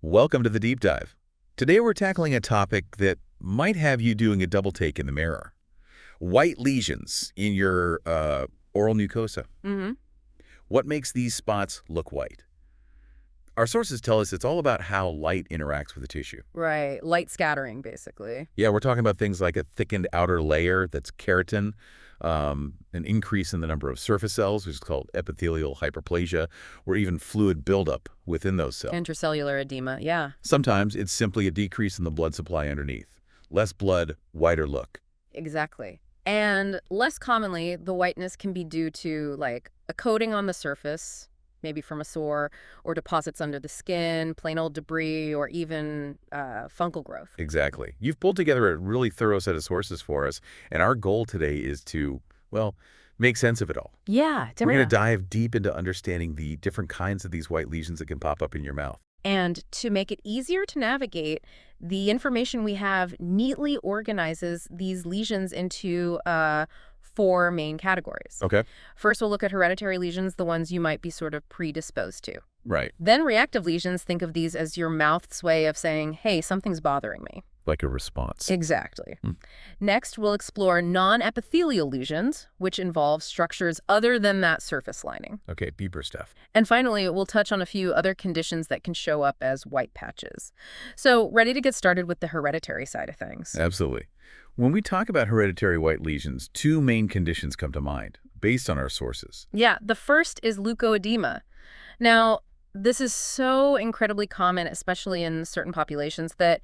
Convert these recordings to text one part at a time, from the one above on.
Welcome to the Deep Dive. Today we're tackling a topic that might have you doing a double take in the mirror. White lesions in your oral mucosa. Mm-hmm. What makes these spots look white? Our sources tell us it's all about how light interacts with the tissue. Right. Light scattering, basically. Yeah, we're talking about things like a thickened outer layer that's keratin, an increase in the number of surface cells, which is called epithelial hyperplasia, or even fluid buildup within those cells. Intracellular edema, yeah. Sometimes it's simply a decrease in the blood supply underneath. Less blood, whiter look. Exactly. And less commonly, the whiteness can be due to, like, a coating on the surface, maybe from a sore, or deposits under the skin, plain old debris, or even fungal growth. Exactly. You've pulled together a really thorough set of sources for us, and our goal today is to, well, make sense of it all. Yeah. We're going to dive deep into understanding the different kinds of these white lesions that can pop up in your mouth. And to make it easier to navigate, the information we have neatly organizes these lesions into four main categories. Okay. First, we'll look at hereditary lesions, the ones you might be sort of predisposed to. Right. Then reactive lesions, think of these as your mouth's way of saying, hey, something's bothering me. Like a response. Exactly. Next, we'll explore non-epithelial lesions, which involve structures other than that surface lining. Okay, deeper stuff. And finally, we'll touch on a few other conditions that can show up as white patches. So, ready to get started with the hereditary side of things? Absolutely. When we talk about hereditary white lesions, two main conditions come to mind, based on our sources. Yeah, the first is leukoedema. Now, this is so incredibly common, especially in certain populations, that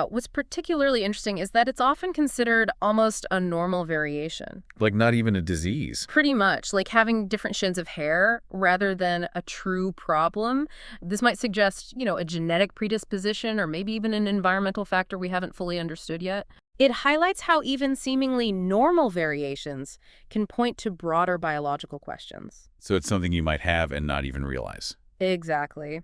what's particularly interesting is that it's often considered almost a normal variation. Like not even a disease. Pretty much, like having different shades of hair rather than a true problem. This might suggest, a genetic predisposition or maybe even an environmental factor we haven't fully understood yet. It highlights how even seemingly normal variations can point to broader biological questions. So it's something you might have and not even realize. Exactly.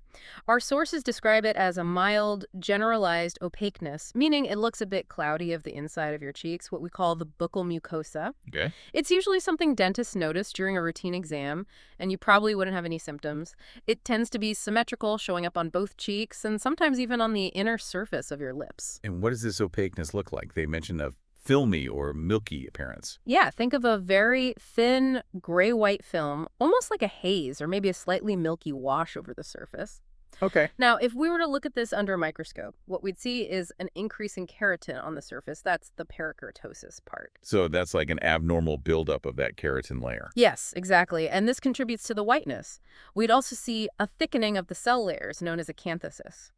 Our sources describe it as a mild, generalized opaqueness, meaning it looks a bit cloudy of the inside of your cheeks, what we call the buccal mucosa. Okay. It's usually something dentists notice during a routine exam, and you probably wouldn't have any symptoms. It tends to be symmetrical, showing up on both cheeks, and sometimes even on the inner surface of your lips. And what does this opaqueness look like? They mention a filmy or milky appearance. Yeah, think of a very thin gray-white film, almost like a haze or maybe a slightly milky wash over the surface. Okay. Now, if we were to look at this under a microscope, what we'd see is an increase in keratin on the surface. That's the perikeratosis part. So that's like an abnormal buildup of that keratin layer. Yes, exactly. And this contributes to the whiteness. We'd also see a thickening of the cell layers known as acanthosis.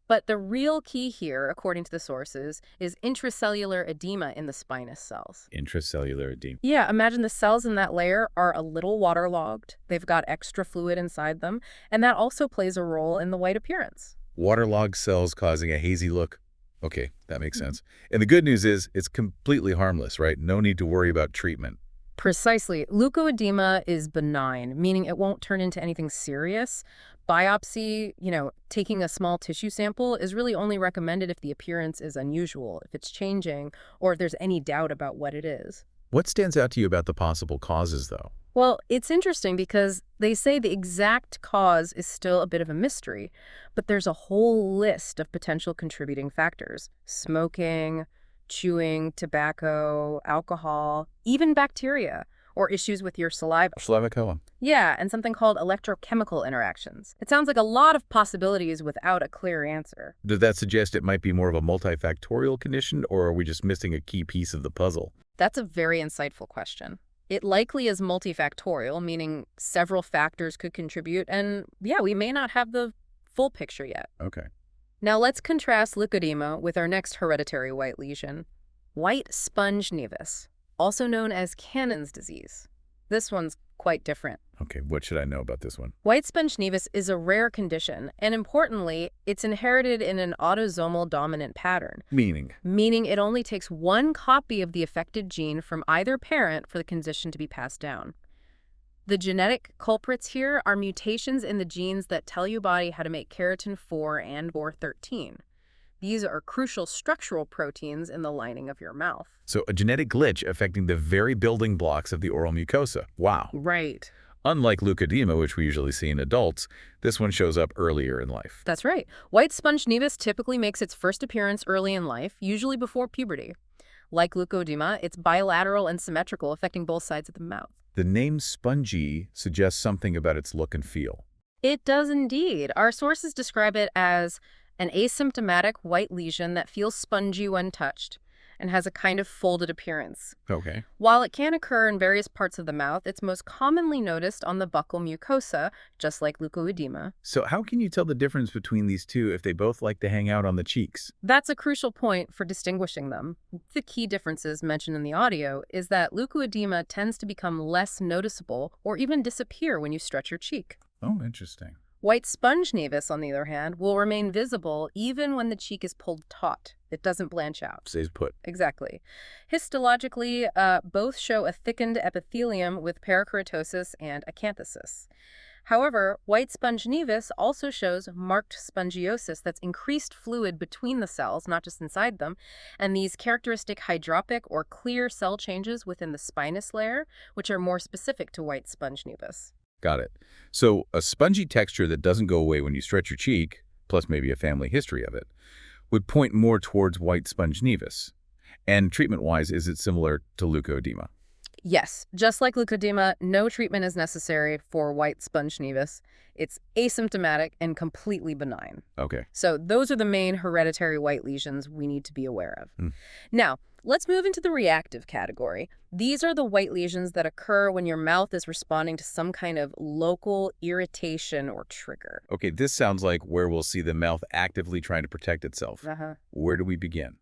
But the real key here, according to the sources, is intracellular edema in the spinous cells. Intracellular edema. Yeah, imagine the cells in that layer are a little waterlogged. They've got extra fluid inside them, and that also plays a role in the white appearance. Waterlogged cells causing a hazy look. Okay, that makes sense. And the good news is it's completely harmless, right? No need to worry about treatment. Precisely. Leukoedema is benign, meaning it won't turn into anything serious. Biopsy, taking a small tissue sample is really only recommended if the appearance is unusual, if it's changing, or if there's any doubt about what it is. What stands out to you about the possible causes, though? Well, it's interesting because they say the exact cause is still a bit of a mystery, but there's a whole list of potential contributing factors. Smoking, chewing, tobacco, alcohol, even bacteria, or issues with your saliva. Saliva colon. Yeah, and something called electrochemical interactions. It sounds like a lot of possibilities without a clear answer. Does that suggest it might be more of a multifactorial condition, or are we just missing a key piece of the puzzle? That's a very insightful question. It likely is multifactorial, meaning several factors could contribute, and yeah, we may not have the full picture yet. Okay. Now let's contrast leukoedema with our next hereditary white lesion, white sponge nevus, also known as Cannon's disease. This one's quite different. Okay, what should I know about this one? White sponge nevus is a rare condition, and importantly, it's inherited in an autosomal dominant pattern. Meaning Meaning it only takes one copy of the affected gene from either parent for the condition to be passed down. The genetic culprits here are mutations in the genes that tell your body how to make keratin 4 and/or 13. These are crucial structural proteins in the lining of your mouth. So a genetic glitch affecting the very building blocks of the oral mucosa. Wow. Right. Unlike leukodema, which we usually see in adults, this one shows up earlier in life. That's right. White sponge nevus typically makes its first appearance early in life, usually before puberty. Like leukodema, it's bilateral and symmetrical, affecting both sides of the mouth. The name spongy suggests something about its look and feel. It does indeed. Our sources describe it as an asymptomatic white lesion that feels spongy when touched and has a kind of folded appearance. Okay. While it can occur in various parts of the mouth, it's most commonly noticed on the buccal mucosa, just like leukoedema. So how can you tell the difference between these two if they both like to hang out on the cheeks? That's a crucial point for distinguishing them. The key differences mentioned in the audio is that leukoedema tends to become less noticeable or even disappear when you stretch your cheek. Oh, interesting. White sponge nevus, on the other hand, will remain visible even when the cheek is pulled taut. It doesn't blanch out. Stays put. Exactly. Histologically, both show a thickened epithelium with parakeratosis and acanthosis. However, white sponge nevus also shows marked spongiosis that's increased fluid between the cells, not just inside them, and these characteristic hydropic or clear cell changes within the spinous layer, which are more specific to white sponge nevus. Got it. So a spongy texture that doesn't go away when you stretch your cheek, plus maybe a family history of it, would point more towards white sponge nevus. And treatment-wise, is it similar to leukodema? Yes, just like leukodema, no treatment is necessary for white sponge nevus. It's asymptomatic and completely benign. Okay. So those are the main hereditary white lesions we need to be aware of. Hmm. Now, let's move into the reactive category. These are the white lesions that occur when your mouth is responding to some kind of local irritation or trigger. Okay, this sounds like where we'll see the mouth actively trying to protect itself. Where do we begin?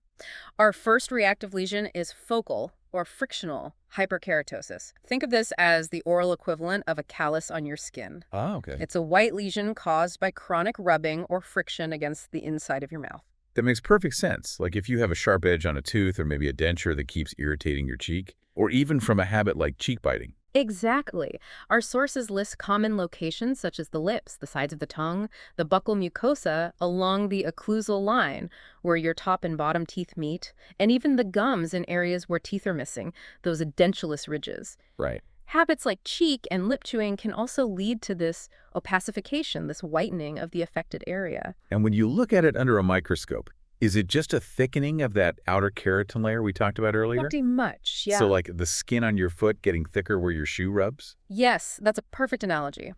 Our first reactive lesion is focal or frictional hyperkeratosis. Think of this as the oral equivalent of a callus on your skin. Ah, okay. It's a white lesion caused by chronic rubbing or friction against the inside of your mouth. That makes perfect sense. Like if you have a sharp edge on a tooth or maybe a denture that keeps irritating your cheek, or even from a habit like cheek biting. Exactly. Our sources list common locations such as the lips, the sides of the tongue, the buccal mucosa along the occlusal line where your top and bottom teeth meet, and even the gums in areas where teeth are missing, those edentulous ridges. Right. Habits like cheek and lip chewing can also lead to this opacification, this whitening of the affected area. And when you look at it under a microscope, is it just a thickening of that outer keratin layer we talked about earlier? Pretty much, yeah. So like the skin on your foot getting thicker where your shoe rubs? Yes, that's a perfect analogy.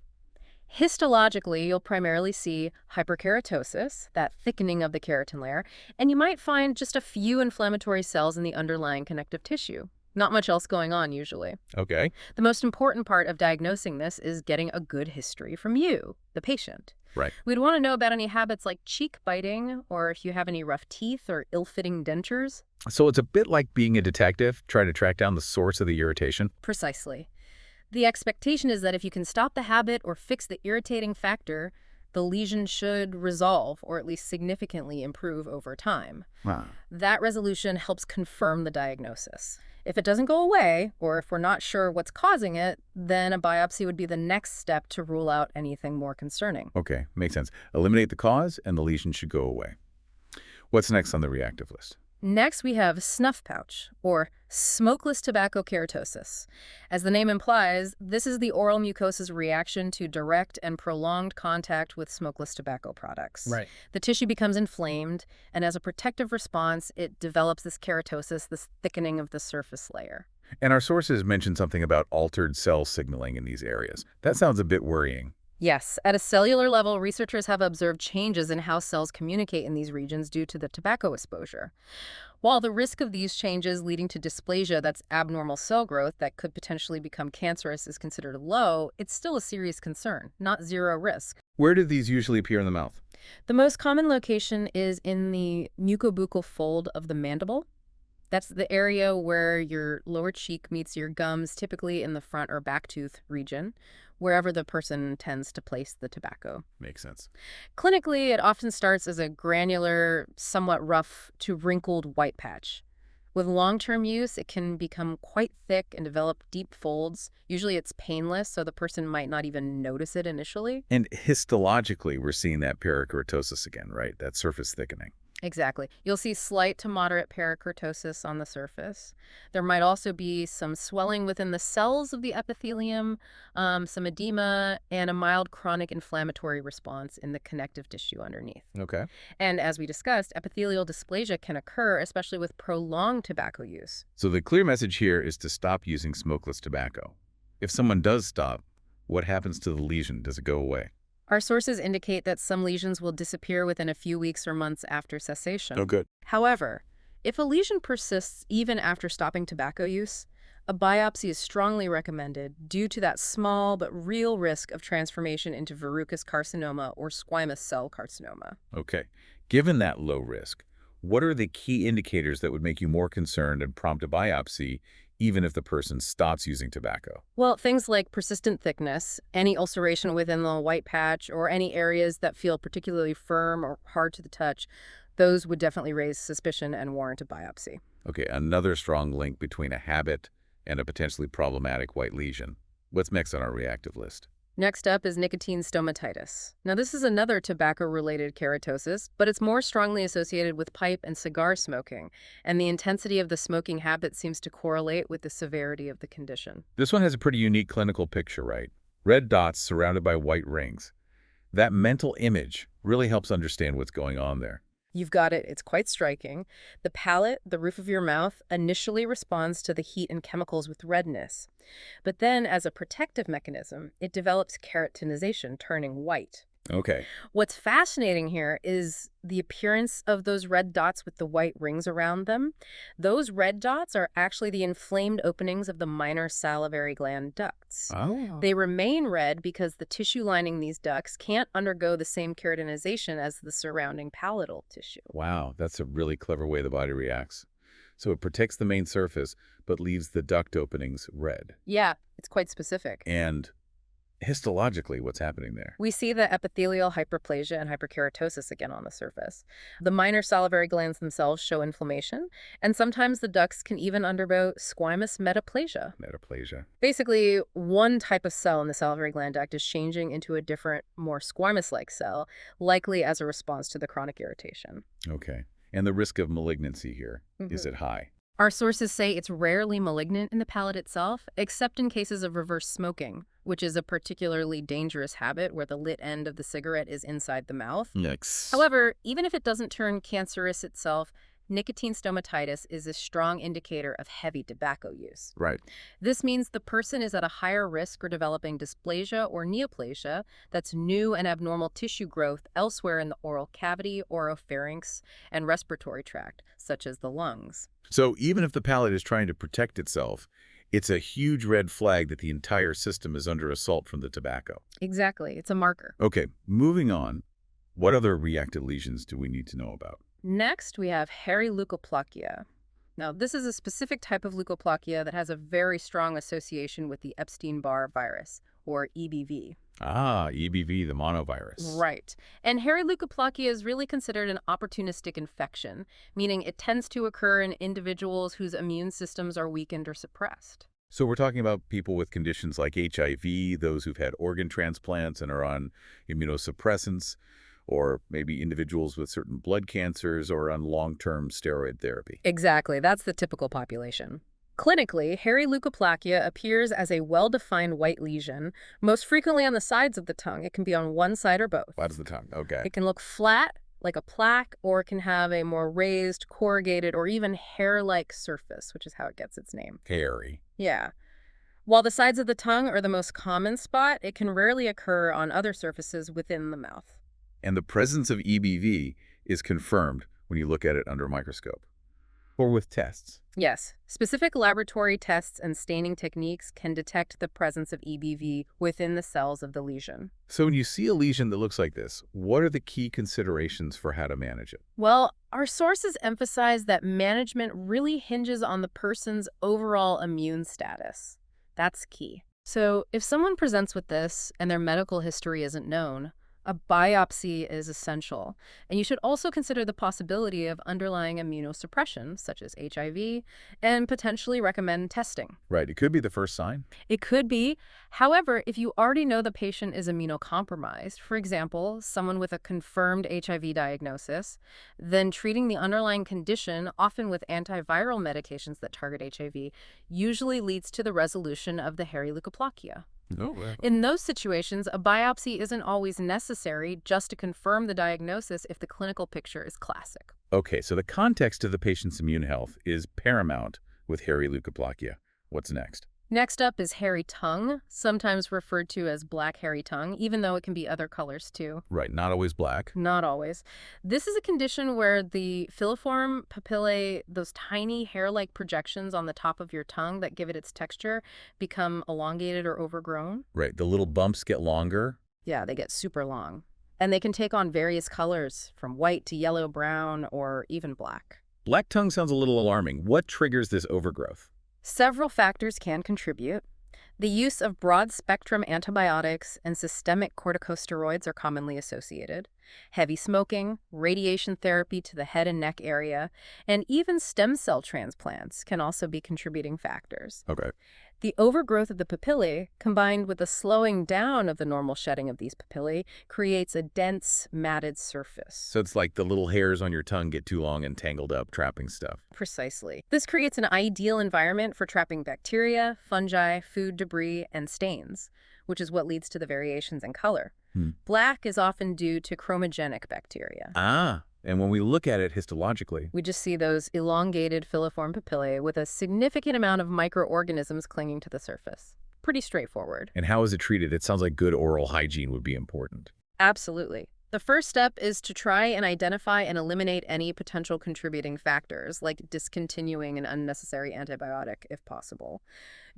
Histologically, you'll primarily see hyperkeratosis, that thickening of the keratin layer, and you might find just a few inflammatory cells in the underlying connective tissue. Not much else going on, usually. Okay. The most important part of diagnosing this is getting a good history from you, the patient. Right. We'd want to know about any habits like cheek biting, or if you have any rough teeth or ill-fitting dentures. So it's a bit like being a detective, trying to track down the source of the irritation? Precisely. The expectation is that if you can stop the habit or fix the irritating factor, the lesion should resolve or at least significantly improve over time. Wow. That resolution helps confirm the diagnosis. If it doesn't go away, or if we're not sure what's causing it, then a biopsy would be the next step to rule out anything more concerning. Okay, makes sense. Eliminate the cause and the lesion should go away. What's next on the reactive list? Next, we have snuff pouch, or smokeless tobacco keratosis. As the name implies, this is the oral mucosa's reaction to direct and prolonged contact with smokeless tobacco products. Right. The tissue becomes inflamed, and as a protective response, it develops this keratosis, this thickening of the surface layer. And our sources mentioned something about altered cell signaling in these areas. That sounds a bit worrying. Yes, at a cellular level, researchers have observed changes in how cells communicate in these regions due to the tobacco exposure. While the risk of these changes leading to dysplasia, that's abnormal cell growth that could potentially become cancerous, is considered low, it's still a serious concern, not zero risk. Where do these usually appear in the mouth? The most common location is in the mucobuccal fold of the mandible. That's the area where your lower cheek meets your gums, typically in the front or back tooth region, wherever the person tends to place the tobacco. Makes sense. Clinically, it often starts as a granular, somewhat rough to wrinkled white patch. With long-term use, it can become quite thick and develop deep folds. Usually it's painless, so the person might not even notice it initially. And histologically, we're seeing that parakeratosis again, right? That surface thickening. Exactly. You'll see slight to moderate parakeratosis on the surface. There might also be some swelling within the cells of the epithelium, some edema, and a mild chronic inflammatory response in the connective tissue underneath. Okay. And as we discussed, epithelial dysplasia can occur, especially with prolonged tobacco use. So the clear message here is to stop using smokeless tobacco. If someone does stop, what happens to the lesion? Does it go away? Our sources indicate that some lesions will disappear within a few weeks or months after cessation. Oh, good. However, if a lesion persists even after stopping tobacco use, a biopsy is strongly recommended due to that small but real risk of transformation into verrucous carcinoma or squamous cell carcinoma. Okay. Given that low risk, what are the key indicators that would make you more concerned and prompt a biopsy, even if the person stops using tobacco? Well, things like persistent thickness, any ulceration within the white patch, or any areas that feel particularly firm or hard to the touch, those would definitely raise suspicion and warrant a biopsy. Okay, another strong link between a habit and a potentially problematic white lesion. What's next on our reactive list? Next up is nicotine stomatitis. Now, this is another tobacco-related keratosis, but it's more strongly associated with pipe and cigar smoking, and the intensity of the smoking habit seems to correlate with the severity of the condition. This one has a pretty unique clinical picture, right? Red dots surrounded by white rings. That mental image really helps understand what's going on there. You've got it. It's quite striking. The palate, the roof of your mouth, initially responds to the heat and chemicals with redness. But then, as a protective mechanism, it develops keratinization, turning white. Okay. What's fascinating here is the appearance of those red dots with the white rings around them. Those red dots are actually the inflamed openings of the minor salivary gland ducts. Oh. They remain red because the tissue lining these ducts can't undergo the same keratinization as the surrounding palatal tissue. Wow, that's a really clever way the body reacts. So it protects the main surface, but leaves the duct openings red. Yeah, it's quite specific. And histologically, what's happening there? We see the epithelial hyperplasia and hyperkeratosis again on the surface. The minor salivary glands themselves show inflammation, and sometimes the ducts can even undergo squamous metaplasia. Metaplasia. Basically, one type of cell in the salivary gland duct is changing into a different, more squamous-like cell, likely as a response to the chronic irritation. Okay. And the risk of malignancy here, is it high? Our sources say it's rarely malignant in the palate itself, except in cases of reverse smoking, which is a particularly dangerous habit where the lit end of the cigarette is inside the mouth. Yikes. However, even if it doesn't turn cancerous itself, nicotine stomatitis is a strong indicator of heavy tobacco use. Right. This means the person is at a higher risk for developing dysplasia or neoplasia, that's new and abnormal tissue growth elsewhere in the oral cavity, oropharynx, and respiratory tract, such as the lungs. So even if the palate is trying to protect itself, it's a huge red flag that the entire system is under assault from the tobacco. Exactly. It's a marker. Okay, moving on. What other reactive lesions do we need to know about? Next, we have hairy leukoplakia. Now, this is a specific type of leukoplakia that has a very strong association with the Epstein-Barr virus, or EBV. Ah, EBV, the monovirus. Right. And hairy leukoplakia is really considered an opportunistic infection, meaning it tends to occur in individuals whose immune systems are weakened or suppressed. So we're talking about people with conditions like HIV, those who've had organ transplants and are on immunosuppressants, or maybe individuals with certain blood cancers or on long-term steroid therapy. Exactly. That's the typical population. Clinically, hairy leukoplakia appears as a well-defined white lesion, most frequently on the sides of the tongue. It can be on one side or both. Why does the tongue? Okay. It can look flat, like a plaque, or it can have a more raised, corrugated, or even hair-like surface, which is how it gets its name. Hairy. Yeah. While the sides of the tongue are the most common spot, it can rarely occur on other surfaces within the mouth. And the presence of EBV is confirmed when you look at it under a microscope or with tests. Yes, specific laboratory tests and staining techniques can detect the presence of EBV within the cells of the lesion. So when you see a lesion that looks like this, what are the key considerations for how to manage it? Well, our sources emphasize that management really hinges on the person's overall immune status. That's key. So if someone presents with this and their medical history isn't known, A biopsy is essential, and you should also consider the possibility of underlying immunosuppression, such as HIV, and potentially recommend testing. Right. It could be the first sign. It could be. However, if you already know the patient is immunocompromised, for example, someone with a confirmed HIV diagnosis, then treating the underlying condition, often with antiviral medications that target HIV, usually leads to the resolution of the hairy leukoplakia. Oh, well. In those situations, a biopsy isn't always necessary just to confirm the diagnosis if the clinical picture is classic. Okay, so the context of the patient's immune health is paramount with hairy leukoplakia. What's next? Next up is hairy tongue, sometimes referred to as black hairy tongue, even though it can be other colors too. Right, not always black. Not always. This is a condition where the filiform papillae, those tiny hair-like projections on the top of your tongue that give it its texture, become elongated or overgrown. Right, the little bumps get longer. Yeah, they get super long. And they can take on various colors, from white to yellow, brown, or even black. Black tongue sounds a little alarming. What triggers this overgrowth? Several factors can contribute. The use of broad-spectrum antibiotics and systemic corticosteroids are commonly associated. Heavy smoking, radiation therapy to the head and neck area, and even stem cell transplants can also be contributing factors. Okay. The overgrowth of the papillae, combined with the slowing down of the normal shedding of these papillae, creates a dense, matted surface. So it's like the little hairs on your tongue get too long and tangled up, trapping stuff. Precisely. This creates an ideal environment for trapping bacteria, fungi, food debris, and stains, which is what leads to the variations in color. Black is often due to chromogenic bacteria. Ah, and when we look at it histologically, We just see those elongated filiform papillae with a significant amount of microorganisms clinging to the surface. Pretty straightforward. and how is it treated? It sounds like good oral hygiene would be important. Absolutely. The first step is to try and identify and eliminate any potential contributing factors, like discontinuing an unnecessary antibiotic if possible.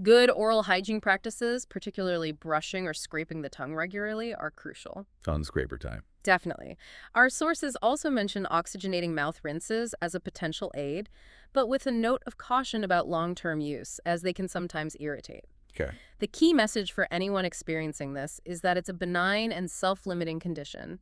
Good oral hygiene practices, particularly brushing or scraping the tongue regularly, are crucial. Tongue scraper time. Definitely. Our sources also mention oxygenating mouth rinses as a potential aid, but with a note of caution about long-term use, as they can sometimes irritate. Okay. The key message for anyone experiencing this is that it's a benign and self-limiting condition,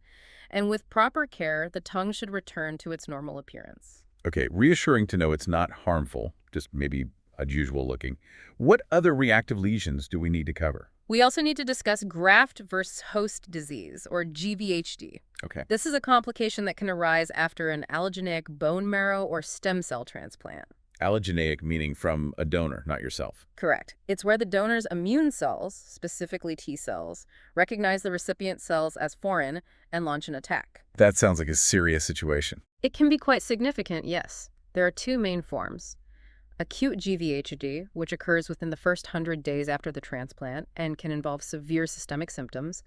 and with proper care, the tongue should return to its normal appearance. Okay, reassuring to know it's not harmful, just maybe unusual looking. What other reactive lesions do we need to cover? We also need to discuss graft versus host disease, or GVHD. Okay. This is a complication that can arise after an allogeneic bone marrow or stem cell transplant. Allogeneic meaning from a donor, not yourself. Correct. It's where the donor's immune cells, specifically T cells, recognize the recipient cells as foreign and launch an attack. That sounds like a serious situation. It can be quite significant, yes. There are two main forms. Acute GVHD, which occurs within the first 100 days after the transplant and can involve severe systemic symptoms,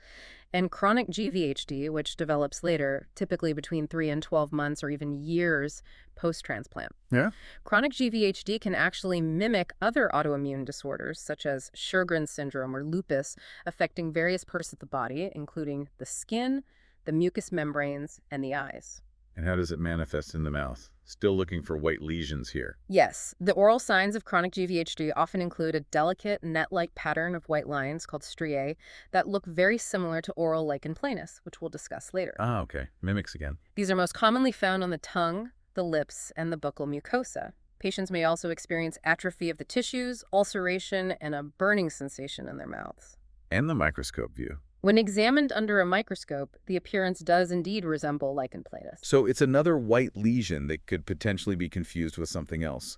and chronic GVHD, which develops later, typically between 3 and 12 months or even years post-transplant. Yeah? Chronic GVHD can actually mimic other autoimmune disorders, such as Sjögren's syndrome or lupus, affecting various parts of the body, including the skin, the mucous membranes, and the eyes. And how does it manifest in the mouth? Still looking for white lesions here. Yes, the oral signs of chronic GVHD often include a delicate net-like pattern of white lines called striae that look very similar to oral lichen planus, which we'll discuss later. Ah, okay. Mimics again. These are most commonly found on the tongue, the lips, and the buccal mucosa. Patients may also experience atrophy of the tissues, ulceration, and a burning sensation in their mouths. And the microscope view. When examined under a microscope, the appearance does indeed resemble lichen planus. So it's another white lesion that could potentially be confused with something else.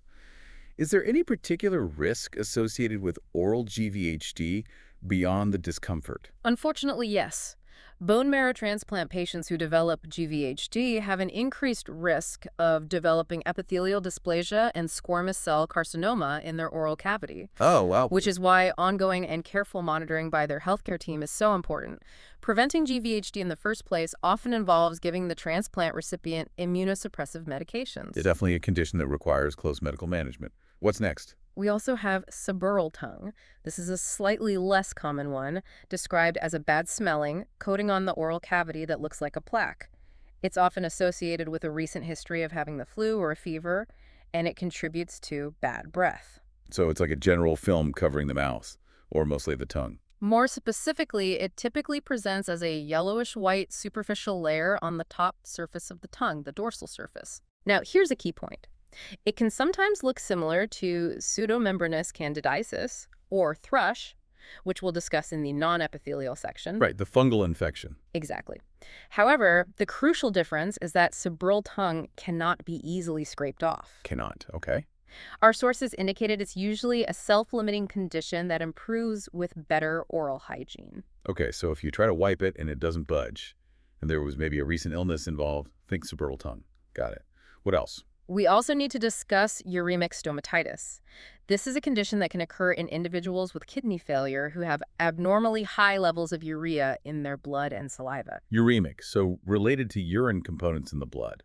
Is there any particular risk associated with oral GVHD beyond the discomfort? Unfortunately, yes. Bone marrow transplant patients who develop GVHD have an increased risk of developing epithelial dysplasia and squamous cell carcinoma in their oral cavity, Oh, wow. which is why ongoing and careful monitoring by their healthcare team is so important. Preventing GVHD in the first place often involves giving the transplant recipient immunosuppressive medications. It's definitely a condition that requires close medical management. What's next? We also have seborrheic tongue. This is a slightly less common one, described as a bad smelling, coating on the oral cavity that looks like a plaque. It's often associated with a recent history of having the flu or a fever, and it contributes to bad breath. So it's like a general film covering the mouth, or mostly the tongue. More specifically, it typically presents as a yellowish-white superficial layer on the top surface of the tongue, the dorsal surface. Now, here's a key point. It can sometimes look similar to pseudomembranous candidiasis, or thrush, which we'll discuss in the non-epithelial section. Right, the fungal infection. Exactly. However, the crucial difference is that seborrheic tongue cannot be easily scraped off. Cannot, okay. Our sources indicated it's usually a self-limiting condition that improves with better oral hygiene. Okay, so if you try to wipe it and it doesn't budge, and there was maybe a recent illness involved, think seborrheic tongue. Got it. What else? We also need to discuss uremic stomatitis. This is a condition that can occur in individuals with kidney failure who have abnormally high levels of urea in their blood and saliva. Uremic, so related to urine components in the blood.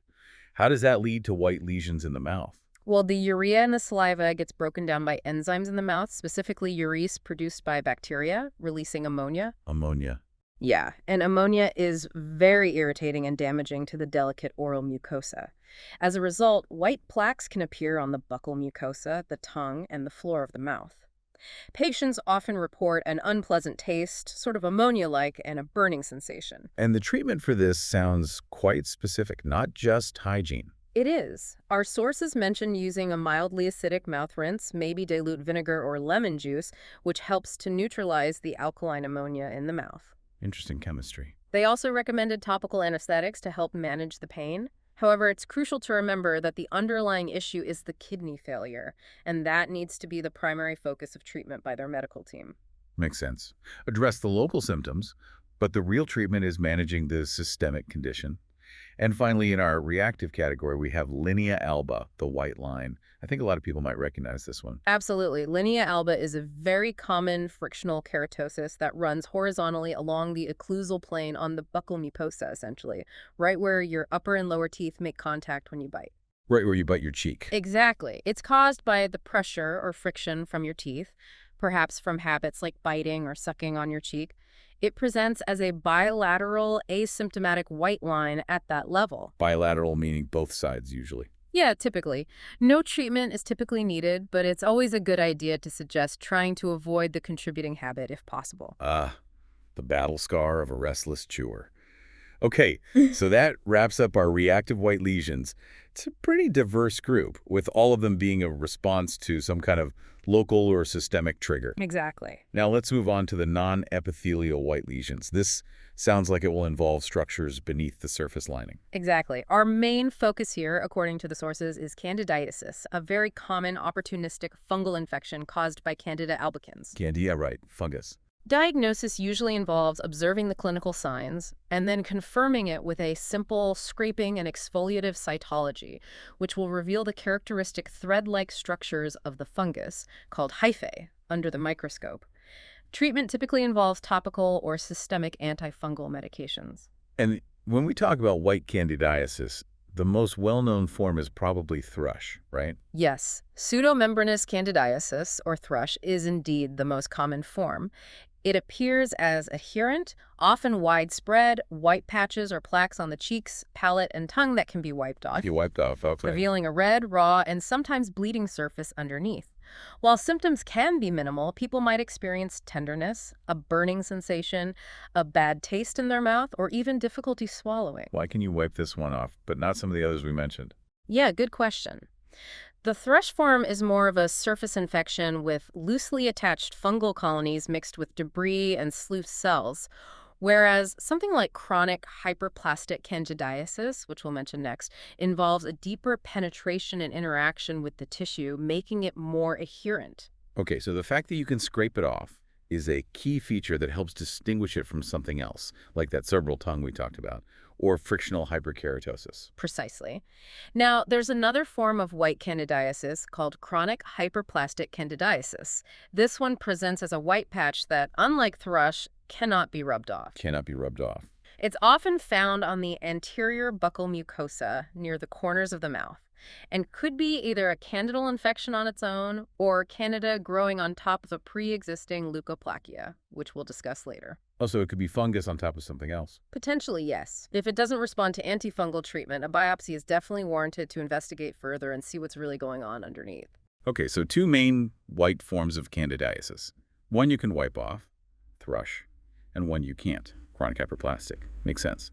How does that lead to white lesions in the mouth? Well, the urea in the saliva gets broken down by enzymes in the mouth, specifically urease produced by bacteria, releasing ammonia. Ammonia. Yeah, and ammonia is very irritating and damaging to the delicate oral mucosa. As a result, white plaques can appear on the buccal mucosa, the tongue, and the floor of the mouth. Patients often report an unpleasant taste, sort of ammonia-like, and a burning sensation. And the treatment for this sounds quite specific, not just hygiene. It is. Our sources mention using a mildly acidic mouth rinse, maybe dilute vinegar or lemon juice, which helps to neutralize the alkaline ammonia in the mouth. Interesting chemistry. They also recommended topical anesthetics to help manage the pain. However, it's crucial to remember that the underlying issue is the kidney failure, and that needs to be the primary focus of treatment by their medical team. Makes sense. Address the local symptoms, but the real treatment is managing the systemic condition. And finally, in our reactive category, we have linea alba, the white line. I think a lot of people might recognize this one. Absolutely. Linea alba is a very common frictional keratosis that runs horizontally along the occlusal plane on the buccal mucosa, essentially, right where your upper and lower teeth make contact when you bite. Right where you bite your cheek. Exactly. It's caused by the pressure or friction from your teeth, perhaps from habits like biting or sucking on your cheek. It presents as a bilateral, asymptomatic white line at that level. Bilateral meaning both sides, usually. Yeah, typically. No treatment is typically needed, but it's always a good idea to suggest trying to avoid the contributing habit if possible. The battle scar of a restless chewer. Okay, so that wraps up our reactive white lesions. It's a pretty diverse group, with all of them being a response to some kind of local or systemic trigger. Exactly. Now let's move on to the non-epithelial white lesions. This sounds like it will involve structures beneath the surface lining. Exactly. Our main focus here, according to the sources, is candidiasis, a very common opportunistic fungal infection caused by Candida albicans. Candida, right, fungus. Diagnosis usually involves observing the clinical signs and then confirming it with a simple scraping and exfoliative cytology, which will reveal the characteristic thread-like structures of the fungus, called hyphae, under the microscope. Treatment typically involves topical or systemic antifungal medications. And when we talk about white candidiasis, the most well-known form is probably thrush, right? Yes, pseudomembranous candidiasis, or thrush, is indeed the most common form. It appears as adherent, often widespread, white patches or plaques on the cheeks, palate, and tongue that can be wiped off, You wiped off, okay. revealing a red, raw, and sometimes bleeding surface underneath. While symptoms can be minimal, people might experience tenderness, a burning sensation, a bad taste in their mouth, or even difficulty swallowing. Why can you wipe this one off, but not some of the others we mentioned? Yeah, good question. The thrush form is more of a surface infection with loosely attached fungal colonies mixed with debris and slough cells, whereas something like chronic hyperplastic candidiasis, which we'll mention next, involves a deeper penetration and interaction with the tissue, making it more adherent. Okay, so the fact that you can scrape it off is a key feature that helps distinguish it from something else, like that seborrheic tongue we talked about, or frictional hyperkeratosis. Precisely. Now, there's another form of white candidiasis called chronic hyperplastic candidiasis. This one presents as a white patch that, unlike thrush, cannot be rubbed off. Cannot be rubbed off. It's often found on the anterior buccal mucosa near the corners of the mouth and could be either a candidal infection on its own or Candida growing on top of a pre-existing leukoplakia, which we'll discuss later. Also, it could be fungus on top of something else. Potentially, yes. If it doesn't respond to antifungal treatment, a biopsy is definitely warranted to investigate further and see what's really going on underneath. Okay, so two main white forms of candidiasis. One you can wipe off, thrush, and one you can't, chronic hyperplastic. Makes sense.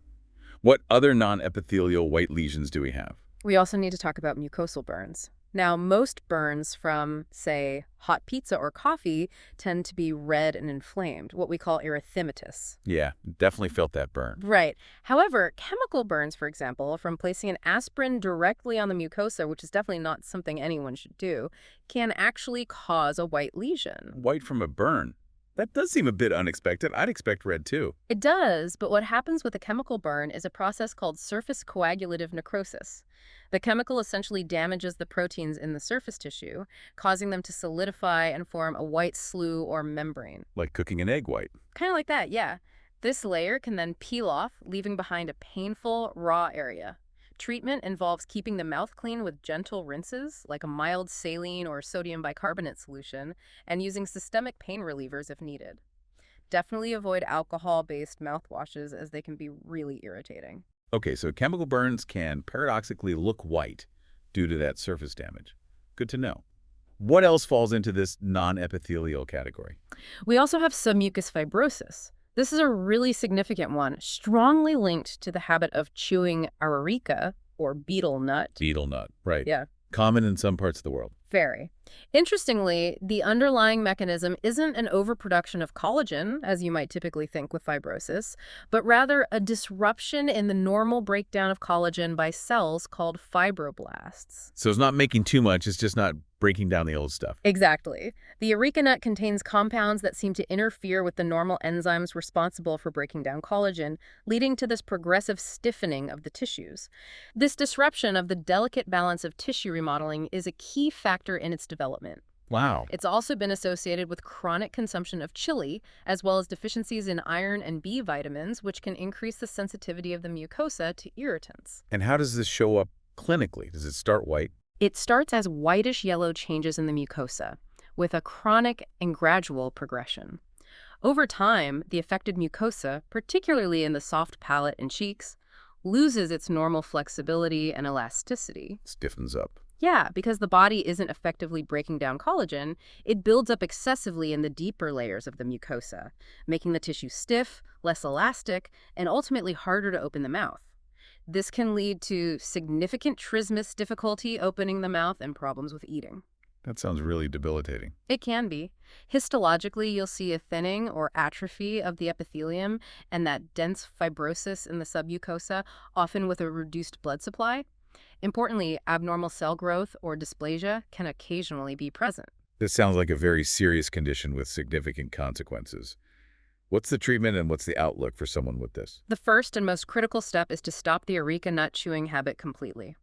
What other non-epithelial white lesions do we have? We also need to talk about mucosal burns. Now, most burns from, say, hot pizza or coffee tend to be red and inflamed, what we call erythematous. Yeah, definitely felt that burn. Right. However, chemical burns, for example, from placing an aspirin directly on the mucosa, which is definitely not something anyone should do, can actually cause a white lesion. White from a burn. That does seem a bit unexpected. I'd expect red too. It does, but what happens with a chemical burn is a process called surface coagulative necrosis. The chemical essentially damages the proteins in the surface tissue, causing them to solidify and form a white slough or membrane. Like cooking an egg white. Kind of like that, yeah. This layer can then peel off, leaving behind a painful, raw area. Treatment involves keeping the mouth clean with gentle rinses, like a mild saline or sodium bicarbonate solution, and using systemic pain relievers if needed. Definitely avoid alcohol-based mouthwashes as they can be really irritating. Okay, so chemical burns can paradoxically look white due to that surface damage. Good to know. What else falls into this non-epithelial category? We also have submucous fibrosis. This is a really significant one, strongly linked to the habit of chewing areca, or betel nut. Betel nut, right. Yeah. Common in some parts of the world. Very. Interestingly, the underlying mechanism isn't an overproduction of collagen, as you might typically think with fibrosis, but rather a disruption in the normal breakdown of collagen by cells called fibroblasts. So it's not making too much, it's just not breaking down the old stuff. Exactly. The areca nut contains compounds that seem to interfere with the normal enzymes responsible for breaking down collagen, leading to this progressive stiffening of the tissues. This disruption of the delicate balance of tissue remodeling is a key factor in its development. Wow. It's also been associated with chronic consumption of chili, as well as deficiencies in iron and B vitamins, which can increase the sensitivity of the mucosa to irritants. And how does this show up clinically? Does it start white? It starts as whitish-yellow changes in the mucosa, with a chronic and gradual progression. Over time, the affected mucosa, particularly in the soft palate and cheeks, loses its normal flexibility and elasticity. Stiffens up. Yeah, because the body isn't effectively breaking down collagen, it builds up excessively in the deeper layers of the mucosa, making the tissue stiff, less elastic, and ultimately harder to open the mouth. This can lead to significant trismus difficulty opening the mouth and problems with eating. That sounds really debilitating. It can be. Histologically, you'll see a thinning or atrophy of the epithelium and that dense fibrosis in the submucosa, often with a reduced blood supply. Importantly, abnormal cell growth or dysplasia can occasionally be present. This sounds like a very serious condition with significant consequences. What's the treatment and what's the outlook for someone with this? The first and most critical step is to stop the areca nut chewing habit completely.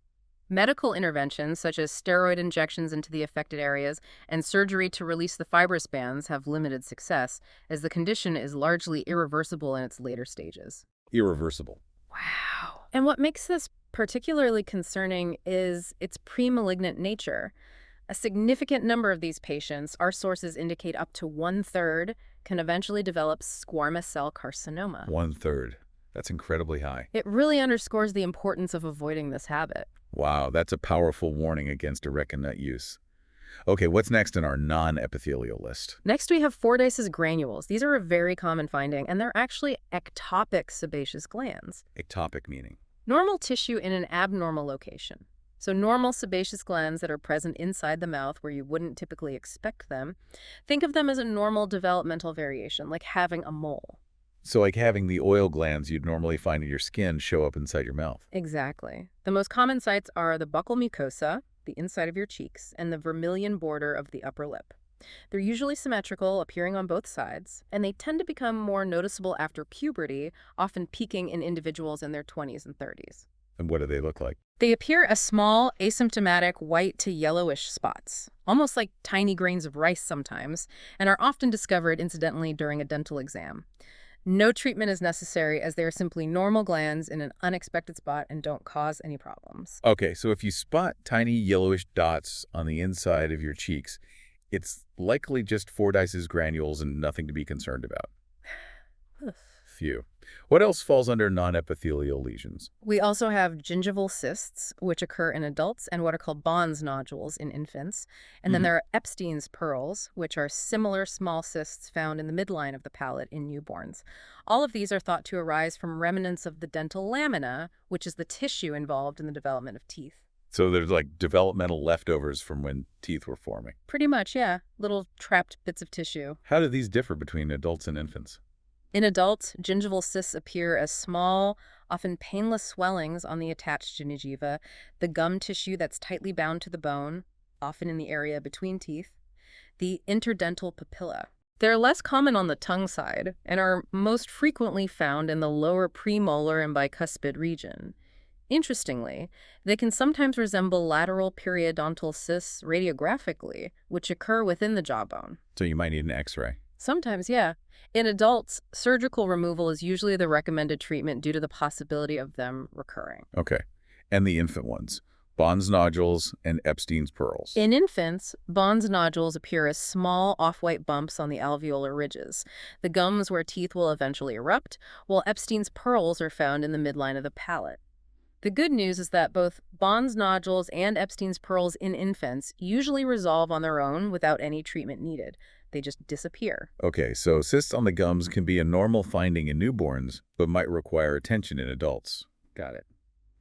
Medical interventions, such as steroid injections into the affected areas and surgery to release the fibrous bands, have limited success, as the condition is largely irreversible in its later stages. Irreversible. Wow. And what makes this particularly concerning is its premalignant nature. A significant number of these patients, our sources indicate up to 1/3, can eventually develop squamous cell carcinoma. 1/3. That's incredibly high. It really underscores the importance of avoiding this habit. Wow, that's a powerful warning against areca nut use. Okay, what's next in our non-epithelial list? Next, we have Fordyce's granules. These are a very common finding, and they're actually ectopic sebaceous glands. Ectopic meaning? Normal tissue in an abnormal location. So normal sebaceous glands that are present inside the mouth where you wouldn't typically expect them. Think of them as a normal developmental variation, like having a mole. So like having the oil glands you'd normally find in your skin show up inside your mouth. Exactly. The most common sites are the buccal mucosa, the inside of your cheeks, and the vermilion border of the upper lip. They're usually symmetrical, appearing on both sides, and they tend to become more noticeable after puberty, often peaking in individuals in their 20s and 30s. And what do they look like? They appear as small, asymptomatic, white to yellowish spots, almost like tiny grains of rice sometimes, and are often discovered incidentally during a dental exam. No treatment is necessary as they are simply normal glands in an unexpected spot and don't cause any problems. Okay, so if you spot tiny yellowish dots on the inside of your cheeks, it's likely just Fordyce's granules and nothing to be concerned about. few. What else falls under non-epithelial lesions? We also have gingival cysts, which occur in adults, and what are called Bond's nodules in infants. And then Hmm. there are Epstein's pearls, which are similar small cysts found in the midline of the palate in newborns. All of these are thought to arise from remnants of the dental lamina, which is the tissue involved in the development of teeth. So there's like developmental leftovers from when teeth were forming. Pretty much, yeah. Little trapped bits of tissue. How do these differ between adults and infants? In adults, gingival cysts appear as small, often painless swellings on the attached gingiva, the gum tissue that's tightly bound to the bone, often in the area between teeth, the interdental papilla. They're less common on the tongue side and are most frequently found in the lower premolar and bicuspid region. Interestingly, they can sometimes resemble lateral periodontal cysts radiographically, which occur within the jawbone. So you might need an X-ray. Sometimes, yeah. In adults, surgical removal is usually the recommended treatment due to the possibility of them recurring. Okay. And the infant ones? Bond's nodules and Epstein's pearls. In infants, Bond's nodules appear as small off-white bumps on the alveolar ridges, the gums where teeth will eventually erupt, while Epstein's pearls are found in the midline of the palate. The good news is that both Bond's nodules and Epstein's pearls in infants usually resolve on their own without any treatment needed. They just disappear. Okay, so cysts on the gums can be a normal finding in newborns, but might require attention in adults. Got it.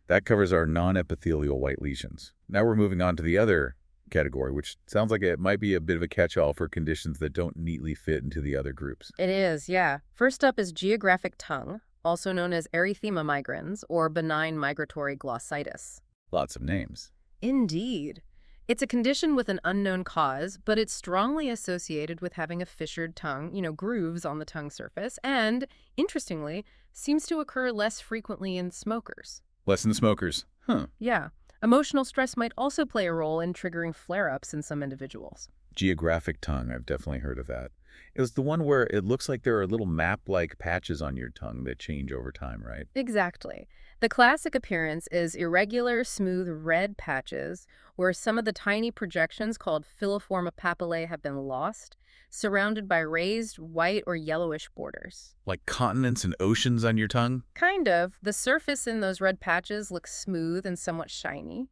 That covers our non-epithelial white lesions. Now we're moving on to the other category, which sounds like it might be a bit of a catch-all for conditions that don't neatly fit into the other groups. It is, yeah. First up is geographic tongue, also known as erythema migrans or benign migratory glossitis. Lots of names. Indeed. It's a condition with an unknown cause, but it's strongly associated with having a fissured tongue, grooves on the tongue surface, and, interestingly, seems to occur less frequently in smokers. Less in smokers. Huh. Yeah. Emotional stress might also play a role in triggering flare-ups in some individuals. Geographic tongue, I've definitely heard of that. It was the one where it looks like there are little map-like patches on your tongue that change over time, right? Exactly. The classic appearance is irregular, smooth red patches where some of the tiny projections called filiform papillae have been lost, surrounded by raised white or yellowish borders. Like continents and oceans on your tongue? Kind of. The surface in those red patches looks smooth and somewhat shiny.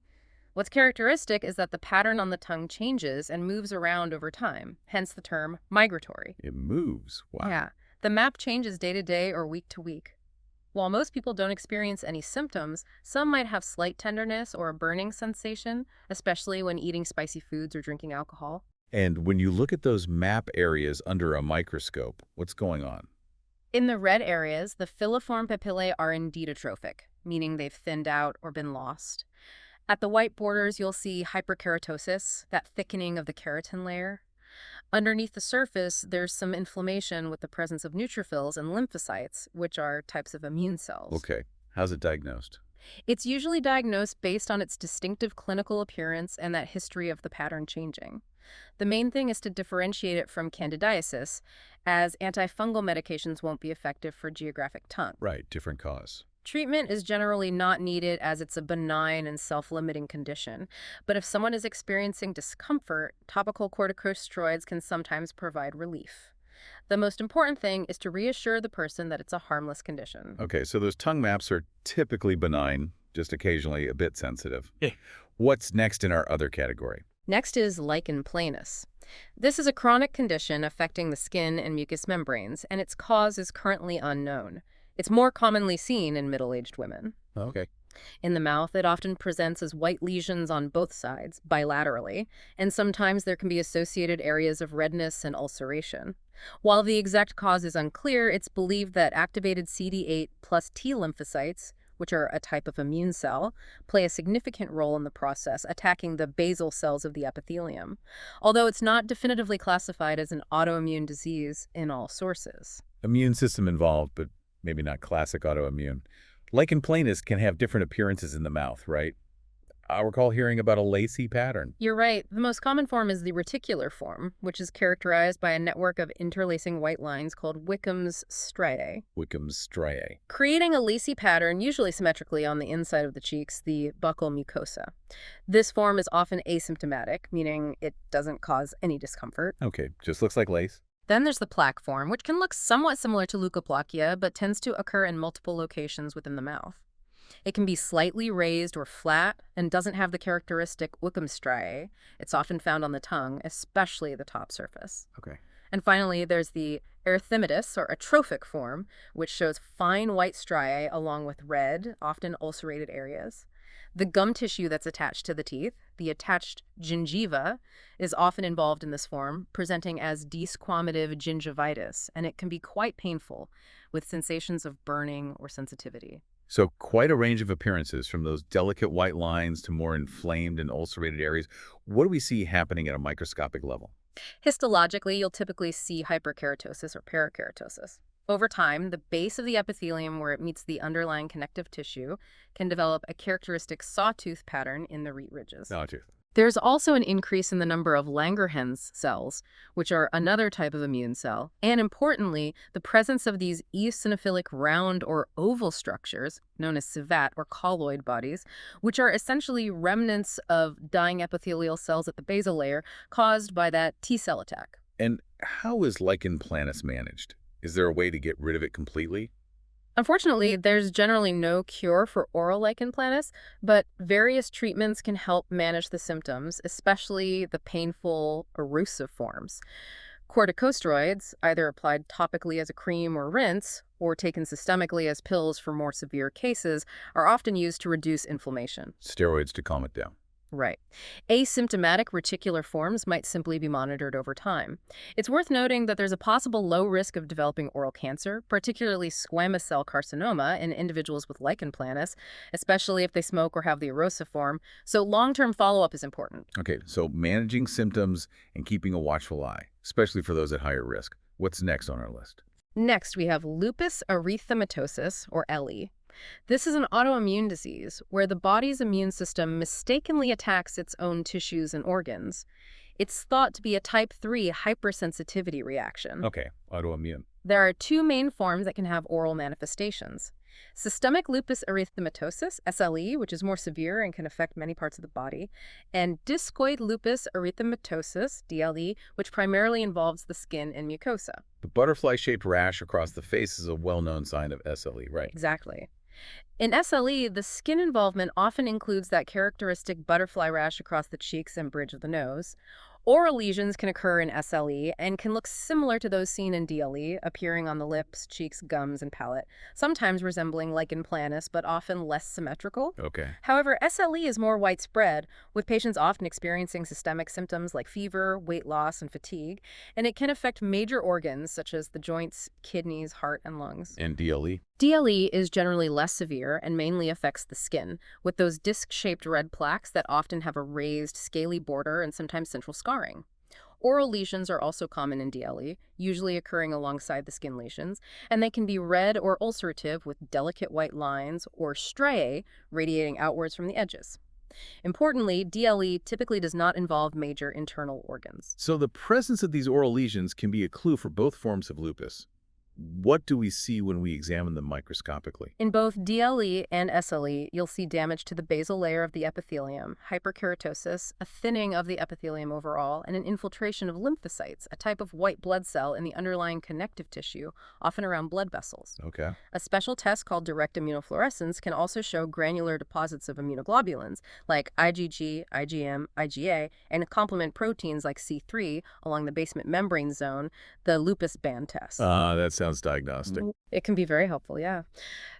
What's characteristic is that the pattern on the tongue changes and moves around over time, hence the term migratory. It moves. Wow. Yeah, the map changes day to day or week to week. While most people don't experience any symptoms, some might have slight tenderness or a burning sensation, especially when eating spicy foods or drinking alcohol. And when you look at those map areas under a microscope, what's going on? In the red areas, the filiform papillae are indeed atrophic, meaning they've thinned out or been lost. At the white borders, you'll see hyperkeratosis, that thickening of the keratin layer. Underneath the surface, there's some inflammation with the presence of neutrophils and lymphocytes, which are types of immune cells. Okay. How's it diagnosed? It's usually diagnosed based on its distinctive clinical appearance and that history of the pattern changing. The main thing is to differentiate it from candidiasis, as antifungal medications won't be effective for geographic tongue. Right. Different cause. Treatment is generally not needed as it's a benign and self-limiting condition. But if someone is experiencing discomfort, topical corticosteroids can sometimes provide relief. The most important thing is to reassure the person that it's a harmless condition. Okay, so those tongue maps are typically benign, just occasionally a bit sensitive. Yeah. What's next in our other category? Next is lichen planus. This is a chronic condition affecting the skin and mucous membranes, and its cause is currently unknown. It's more commonly seen in middle-aged women. Okay. In the mouth, it often presents as white lesions on both sides, bilaterally, and sometimes there can be associated areas of redness and ulceration. While the exact cause is unclear, it's believed that activated CD8 plus T lymphocytes, which are a type of immune cell, play a significant role in the process, attacking the basal cells of the epithelium, although it's not definitively classified as an autoimmune disease in all sources. Immune system involved, but maybe not classic autoimmune. Lichen planus can have different appearances in the mouth, right? I recall hearing about a lacy pattern. You're right. The most common form is the reticular form, which is characterized by a network of interlacing white lines called Wickham's striae, Wickham's striae. creating a lacy pattern, usually symmetrically on the inside of the cheeks, the buccal mucosa. This form is often asymptomatic, meaning it doesn't cause any discomfort. Okay, just looks like lace. Then there's the plaque form, which can look somewhat similar to leukoplakia, but tends to occur in multiple locations within the mouth. It can be slightly raised or flat and doesn't have the characteristic Wickham striae. It's often found on the tongue, especially the top surface. Okay. And finally, there's the erythematous or atrophic form, which shows fine white striae along with red, often ulcerated areas. The gum tissue that's attached to the teeth, the attached gingiva, is often involved in this form, presenting as desquamative gingivitis, and it can be quite painful, with sensations of burning or sensitivity. So quite a range of appearances, from those delicate white lines to more inflamed and ulcerated areas. What do we see happening at a microscopic level? Histologically, you'll typically see hyperkeratosis or parakeratosis. Over time, the base of the epithelium where it meets the underlying connective tissue can develop a characteristic sawtooth pattern in the rete ridges. Gotcha. There's also an increase in the number of Langerhans cells, which are another type of immune cell, and importantly, the presence of these eosinophilic round or oval structures, known as civet or colloid bodies, which are essentially remnants of dying epithelial cells at the basal layer caused by that T-cell attack. And how is lichen planus managed? Is there a way to get rid of it completely? Unfortunately, there's generally no cure for oral lichen planus, but various treatments can help manage the symptoms, especially the painful erosive forms. Corticosteroids, either applied topically as a cream or rinse, or taken systemically as pills for more severe cases, are often used to reduce inflammation. Steroids to calm it down. Right. Asymptomatic reticular forms might simply be monitored over time. It's worth noting that there's a possible low risk of developing oral cancer, particularly squamous cell carcinoma in individuals with lichen planus, especially if they smoke or have the erosive form, so long-term follow-up is important. Okay, so managing symptoms and keeping a watchful eye, especially for those at higher risk. What's next on our list? Next, we have lupus erythematosus, or LE. This is an autoimmune disease where the body's immune system mistakenly attacks its own tissues and organs. It's thought to be a type 3 hypersensitivity reaction. Okay, autoimmune. There are two main forms that can have oral manifestations. Systemic lupus erythematosus, SLE, which is more severe and can affect many parts of the body, and discoid lupus erythematosus, DLE, which primarily involves the skin and mucosa. The butterfly-shaped rash across the face is a well-known sign of SLE, right? Exactly. In SLE, the skin involvement often includes that characteristic butterfly rash across the cheeks and bridge of the nose. Oral lesions can occur in SLE and can look similar to those seen in DLE, appearing on the lips, cheeks, gums, and palate, sometimes resembling lichen planus, but often less symmetrical. Okay. However, SLE is more widespread, with patients often experiencing systemic symptoms like fever, weight loss, and fatigue, and it can affect major organs such as the joints, kidneys, heart, and lungs. And DLE? DLE is generally less severe and mainly affects the skin, with those disc-shaped red plaques that often have a raised, scaly border and sometimes central scarring. Oral lesions are also common in DLE, usually occurring alongside the skin lesions, and they can be red or ulcerative with delicate white lines or striae radiating outwards from the edges. Importantly, DLE typically does not involve major internal organs. So the presence of these oral lesions can be a clue for both forms of lupus. What do we see when we examine them microscopically? In both DLE and SLE, you'll see damage to the basal layer of the epithelium, hyperkeratosis, a thinning of the epithelium overall, and an infiltration of lymphocytes, a type of white blood cell in the underlying connective tissue, often around blood vessels. Okay. A special test called direct immunofluorescence can also show granular deposits of immunoglobulins, like IgG, IgM, IgA, and complement proteins like C3 along the basement membrane zone, the lupus band test. That sounds diagnostic. It can be very helpful, yeah.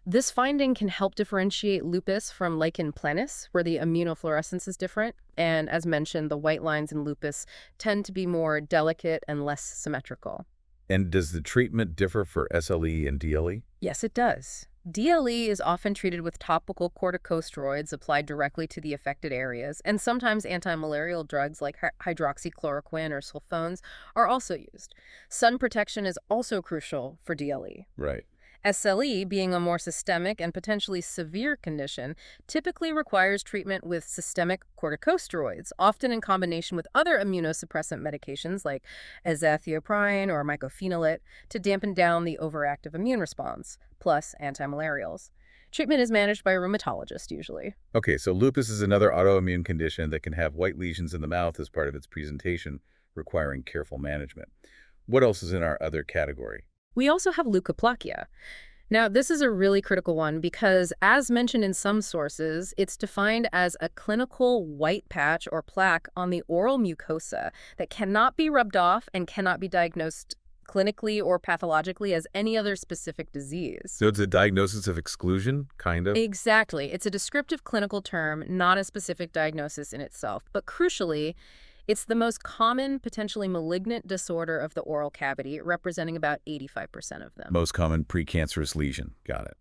This finding can help differentiate lupus from lichen planus, where the immunofluorescence is different. And as mentioned, the white lines in lupus tend to be more delicate and less symmetrical. And does the treatment differ for SLE and DLE? Yes, it does. DLE is often treated with topical corticosteroids applied directly to the affected areas, and sometimes anti-malarial drugs like hydroxychloroquine or sulfones are also used. Sun protection is also crucial for DLE. Right. SLE, being a more systemic and potentially severe condition, typically requires treatment with systemic corticosteroids, often in combination with other immunosuppressant medications like azathioprine or mycophenolate to dampen down the overactive immune response, plus antimalarials. Treatment is managed by a rheumatologist, usually. Okay, so lupus is another autoimmune condition that can have white lesions in the mouth as part of its presentation, requiring careful management. What else is in our other category? We also have leukoplakia. Now, this is a really critical one because, as mentioned in some sources, it's defined as a clinical white patch or plaque on the oral mucosa that cannot be rubbed off and cannot be diagnosed clinically or pathologically as any other specific disease. So it's a diagnosis of exclusion, kind of? Exactly. It's a descriptive clinical term, not a specific diagnosis in itself. But crucially, it's the most common, potentially malignant disorder of the oral cavity, representing about 85% of them. Most common precancerous lesion. Got it.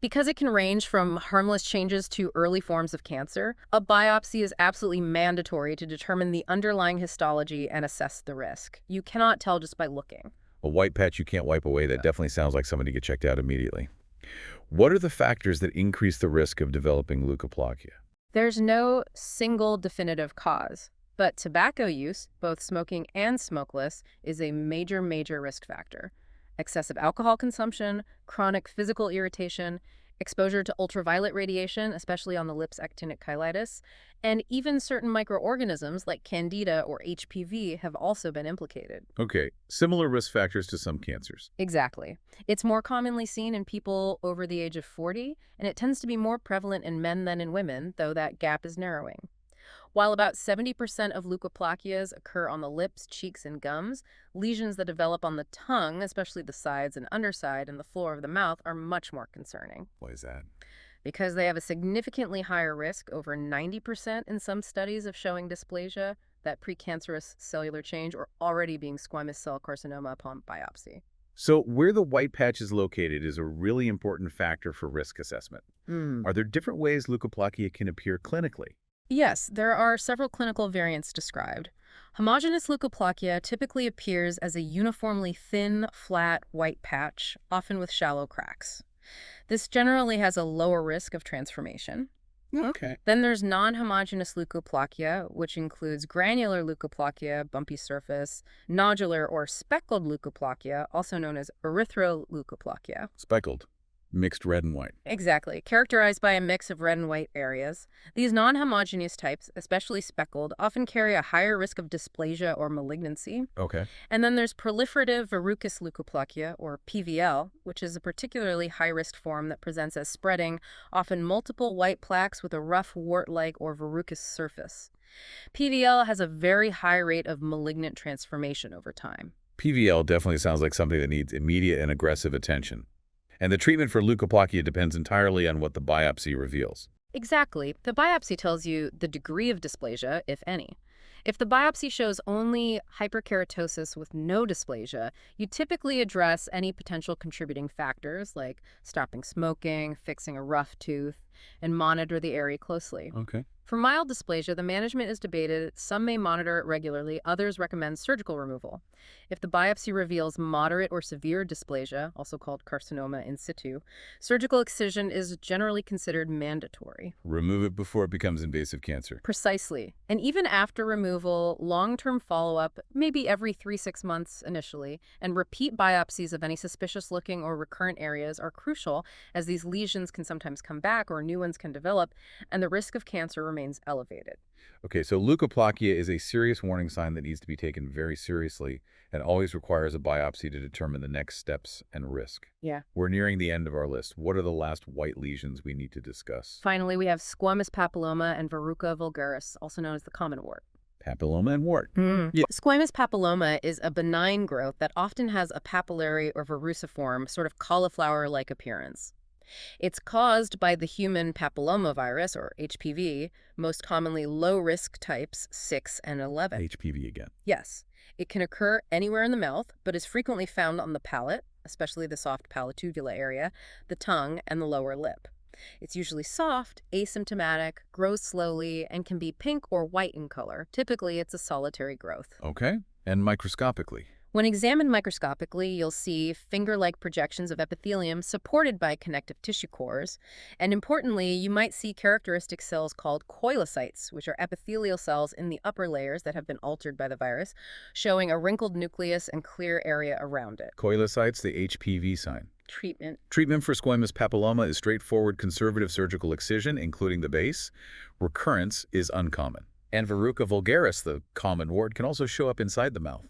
Because it can range from harmless changes to early forms of cancer, a biopsy is absolutely mandatory to determine the underlying histology and assess the risk. You cannot tell just by looking. A white patch you can't wipe away, that definitely sounds like somebody to get checked out immediately. What are the factors that increase the risk of developing leukoplakia? There's no single definitive cause, but tobacco use, both smoking and smokeless, is a major risk factor. Excessive alcohol consumption, chronic physical irritation, exposure to ultraviolet radiation, especially on the lips actinic cheilitis, and even certain microorganisms like Candida or HPV have also been implicated. Okay, similar risk factors to some cancers. Exactly. It's more commonly seen in people over the age of 40, and it tends to be more prevalent in men than in women, though that gap is narrowing. While about 70% of leukoplakias occur on the lips, cheeks, and gums, lesions that develop on the tongue, especially the sides and underside and the floor of the mouth, are much more concerning. Why is that? Because they have a significantly higher risk, over 90% in some studies, of showing dysplasia, that precancerous cellular change, or already being squamous cell carcinoma upon biopsy. So where the white patch is located is a really important factor for risk assessment. Are there different ways leukoplakia can appear clinically? Yes, there are several clinical variants described. Homogeneous leukoplakia typically appears as a uniformly thin, flat, white patch, often with shallow cracks. This generally has a lower risk of transformation. Okay. Then there's non-homogeneous leukoplakia, which includes granular leukoplakia, bumpy surface, nodular or speckled leukoplakia, also known as erythroleukoplakia. Speckled. Mixed red and white. Exactly, characterized by a mix of red and white areas. These non-homogeneous types, especially speckled, often carry a higher risk of dysplasia or malignancy. Okay. And then there's proliferative verrucous leukoplakia, or PVL, which is a particularly high-risk form that presents as spreading, often multiple white plaques with a rough wart-like or verrucous surface. PVL has a very high rate of malignant transformation over time. PVL definitely sounds like something that needs immediate and aggressive attention. And the treatment for leukoplakia depends entirely on what the biopsy reveals. Exactly. The biopsy tells you the degree of dysplasia, if any. If the biopsy shows only hyperkeratosis with no dysplasia, you typically address any potential contributing factors like stopping smoking, fixing a rough tooth, and monitor the area closely. Okay. For mild dysplasia, the management is debated. Some may monitor it regularly, others recommend surgical removal. If the biopsy reveals moderate or severe dysplasia, also called carcinoma in situ, surgical excision is generally considered mandatory. Remove it before it becomes invasive cancer. Precisely. And even after removal, long-term follow-up, maybe every 3-6 months initially, and repeat biopsies of any suspicious-looking or recurrent areas are crucial, as these lesions can sometimes come back or new ones can develop, and the risk of cancer remains elevated. Okay, so leukoplakia is a serious warning sign that needs to be taken very seriously and always requires a biopsy to determine the next steps and risk. Yeah. We're nearing the end of our list. What are the last white lesions we need to discuss? Finally, we have squamous papilloma and verruca vulgaris, also known as the common wart. Papilloma and wart. Yeah. Squamous papilloma is a benign growth that often has a papillary or verruciform, sort of cauliflower-like appearance. It's caused by the human papillomavirus, or HPV, most commonly low-risk types 6 and 11. HPV again. Yes, it can occur anywhere in the mouth, but is frequently found on the palate, especially the soft palatubula area, the tongue, and the lower lip. It's usually soft, asymptomatic, grows slowly, and can be pink or white in color. Typically, it's a solitary growth. Okay. And microscopically? When examined microscopically, you'll see finger-like projections of epithelium supported by connective tissue cores. And importantly, you might see characteristic cells called koilocytes, which are epithelial cells in the upper layers that have been altered by the virus, showing a wrinkled nucleus and clear area around it. Koilocytes, the HPV sign. Treatment. Treatment for squamous papilloma is straightforward conservative surgical excision, including the base. Recurrence is uncommon. And verruca vulgaris, the common wart, can also show up inside the mouth.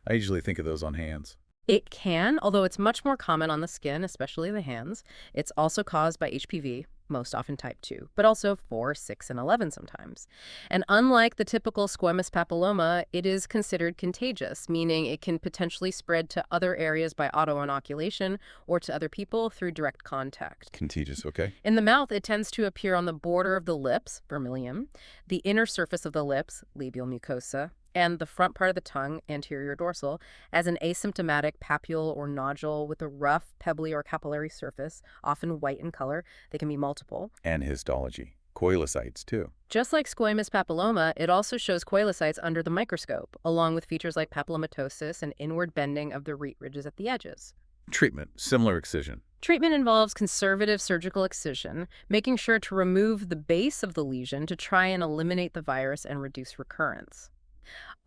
I usually think of those on hands. It can, although it's much more common on the skin, especially the hands. It's also caused by HPV, most often type 2, but also 4, 6, and 11 sometimes. And unlike the typical squamous papilloma, it is considered contagious, meaning it can potentially spread to other areas by autoinoculation or to other people through direct contact. Contagious, okay. In the mouth, it tends to appear on the border of the lips, vermilion, the inner surface of the lips, labial mucosa, and the front part of the tongue, anterior dorsal, as an asymptomatic papule or nodule with a rough, pebbly, or capillary surface, often white in color. They can be multiple. And histology. Coilocytes, too. Just like squamous papilloma, it also shows coilocytes under the microscope, along with features like papillomatosis and inward bending of the rete ridges at the edges. Treatment, similar excision. Treatment involves conservative surgical excision, making sure to remove the base of the lesion to try and eliminate the virus and reduce recurrence.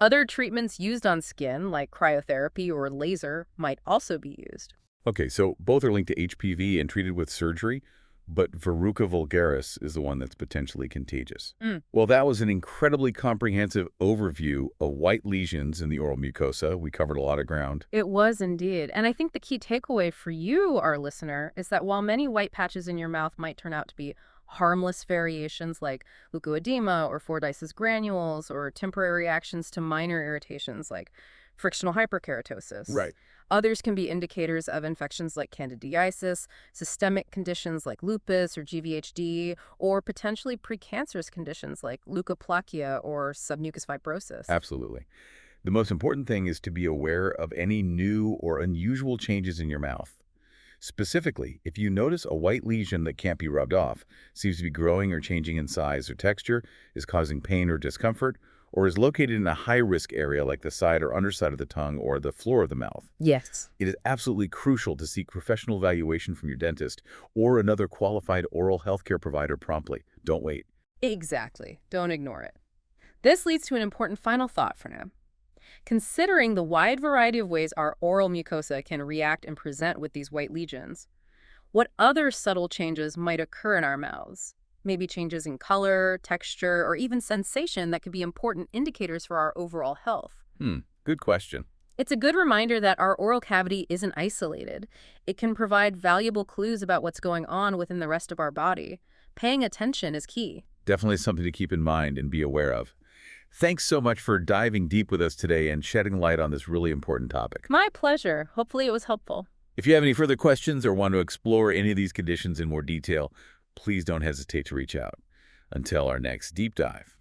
Other treatments used on skin, like cryotherapy or laser, might also be used. Okay, so both are linked to HPV and treated with surgery, but verruca vulgaris is the one that's potentially contagious. Well, that was an incredibly comprehensive overview of white lesions in the oral mucosa. We covered a lot of ground. It was indeed. And I think the key takeaway for you, our listener, is that while many white patches in your mouth might turn out to be harmless variations like leukoedema or Fordyce's granules or temporary reactions to minor irritations like frictional hyperkeratosis. Right. Others can be indicators of infections like candidiasis, systemic conditions like lupus or GVHD, or potentially precancerous conditions like leukoplakia or submucous fibrosis. Absolutely. The most important thing is to be aware of any new or unusual changes in your mouth. Specifically, if you notice a white lesion that can't be rubbed off, seems to be growing or changing in size or texture, is causing pain or discomfort, or is located in a high-risk area like the side or underside of the tongue or the floor of the mouth, Yes. it is absolutely crucial to seek professional evaluation from your dentist or another qualified oral healthcare provider promptly. Don't wait. Exactly. Don't ignore it. This leads to an important final thought for now. Considering the wide variety of ways our oral mucosa can react and present with these white lesions, what other subtle changes might occur in our mouths? Maybe changes in color, texture, or even sensation that could be important indicators for our overall health. Good question. It's a good reminder that our oral cavity isn't isolated. It can provide valuable clues about what's going on within the rest of our body. Paying attention is key. Definitely something to keep in mind and be aware of. Thanks so much for diving deep with us today and shedding light on this really important topic. My pleasure. Hopefully it was helpful. If you have any further questions or want to explore any of these conditions in more detail, please don't hesitate to reach out. Until our next deep dive.